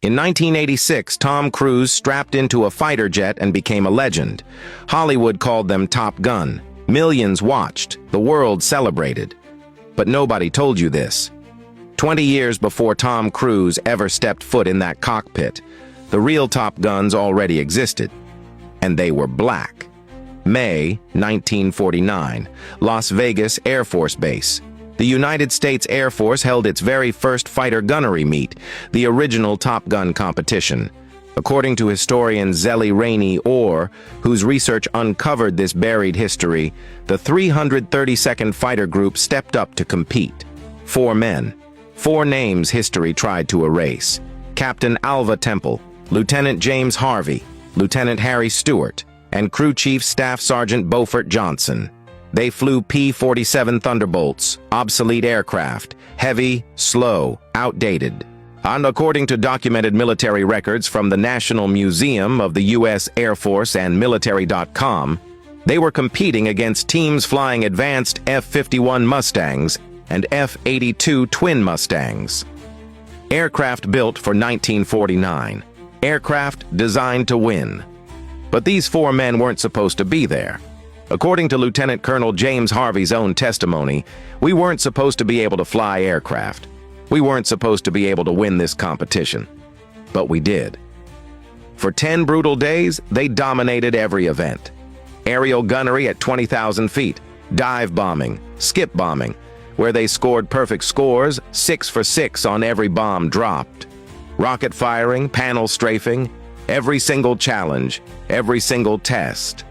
In 1986, Tom Cruise strapped into a fighter jet and became a legend. Hollywood called them Top Gun. Millions watched. The world celebrated. But nobody told you this. 20 years before Tom Cruise ever stepped foot in that cockpit, the real Top Guns already existed. And they were black. May 1949, Las Vegas Air Force Base. The United States Air Force held its very first fighter gunnery meet, the original Top Gun competition. According to historian Zellie Rainey Orr, whose research uncovered this buried history, the 332nd Fighter Group stepped up to compete. 4 men. 4 names history tried to erase. Captain Alva Temple, Lieutenant James Harvey, Lieutenant Harry Stewart, and Crew Chief Staff Sergeant Beaufort Johnson. They flew P-47 Thunderbolts, obsolete aircraft, heavy, slow, outdated. And according to documented military records from the National Museum of the U.S. Air Force and Military.com, they were competing against teams flying advanced F-51 Mustangs and F-82 twin Mustangs. Aircraft built for 1949. Aircraft designed to win. But these 4 men weren't supposed to be there. According to Lieutenant Colonel James Harvey's own testimony, we weren't supposed to be able to fly aircraft. We weren't supposed to be able to win this competition. But we did. For 10 brutal days, they dominated every event. Aerial gunnery at 20,000 feet, dive bombing, skip bombing, where they scored perfect scores, 6 for 6 on every bomb dropped. Rocket firing, panel strafing, every single challenge, every single test.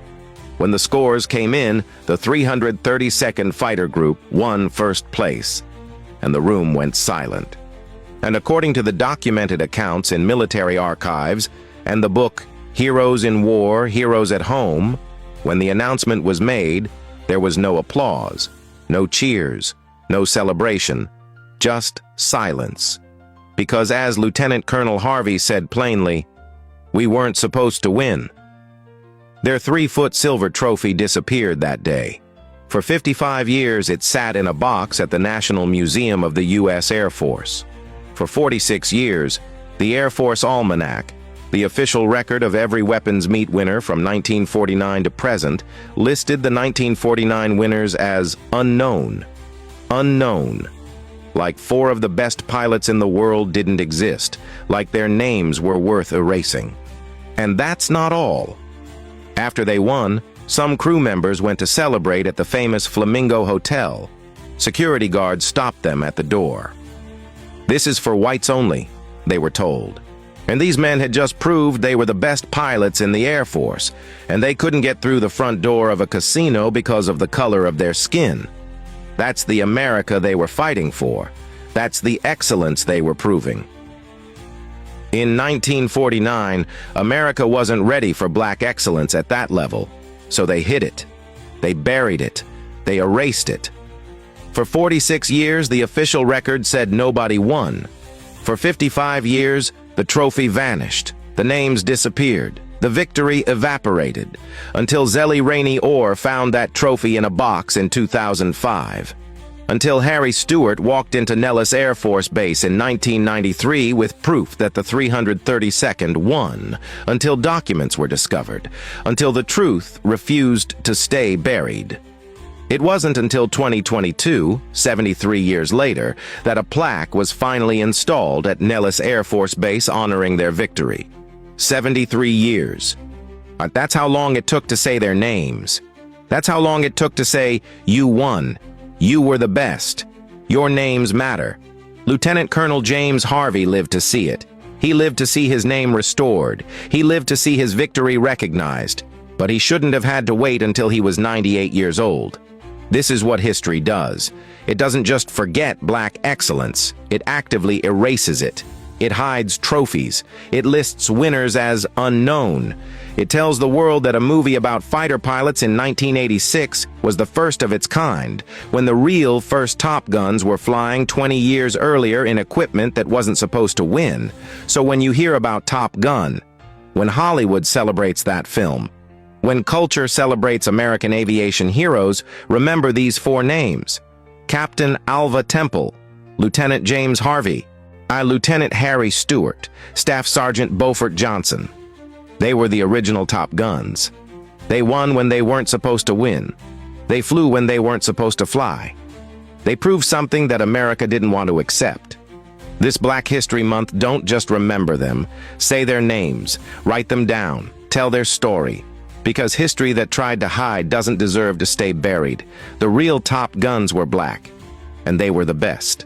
When the scores came in, the 332nd Fighter Group won first place, and the room went silent. And according to the documented accounts in military archives and the book Heroes in War, Heroes at Home, when the announcement was made, there was no applause, no cheers, no celebration, just silence. Because as Lieutenant Colonel Harvey said plainly, we weren't supposed to win. Their 3-foot silver trophy disappeared that day. For 55 years, it sat in a box at the National Museum of the U.S. Air Force. For 46 years, the Air Force Almanac, the official record of every weapons meet winner from 1949 to present, listed the 1949 winners as unknown. Unknown. Like 4 of the best pilots in the world didn't exist, like their names were worth erasing. And that's not all. After they won, some crew members went to celebrate at the famous Flamingo Hotel. Security guards stopped them at the door. This is for whites only, they were told. And these men had just proved they were the best pilots in the Air Force, and they couldn't get through the front door of a casino because of the color of their skin. That's the America they were fighting for. That's the excellence they were proving. In 1949, America wasn't ready for black excellence at that level, so they hid it. They buried it. They erased it. For 46 years, the official record said nobody won. For 55 years, the trophy vanished. The names disappeared. The victory evaporated, until Zellie Rainey Orr found that trophy in a box in 2005. Until Harry Stewart walked into Nellis Air Force Base in 1993 with proof that the 332nd won. Until documents were discovered. Until the truth refused to stay buried. It wasn't until 2022, 73 years later, that a plaque was finally installed at Nellis Air Force Base honoring their victory. 73 years. That's how long it took to say their names. That's how long it took to say, you won. You were the best. Your names matter. Lieutenant Colonel James Harvey lived to see it. He lived to see his name restored. He lived to see his victory recognized. But he shouldn't have had to wait until he was 98 years old. This is what history does. It doesn't just forget black excellence. It actively erases it. It hides trophies. It lists winners as unknown. It tells the world that a movie about fighter pilots in 1986 was the first of its kind, when the real first Top Guns were flying 20 years earlier in equipment that wasn't supposed to win. So when you hear about Top Gun, when Hollywood celebrates that film, when culture celebrates American aviation heroes, remember these 4 names: Captain Alva Temple, Lieutenant James Harvey, Lieutenant Harry Stewart, Staff Sergeant Beaufort Johnson. They were the original Top Guns. They won when they weren't supposed to win. They flew when they weren't supposed to fly. They proved something that America didn't want to accept. This Black History Month, don't just remember them. Say their names, write them down, tell their story. Because history that tried to hide doesn't deserve to stay buried. The real Top Guns were black, and they were the best.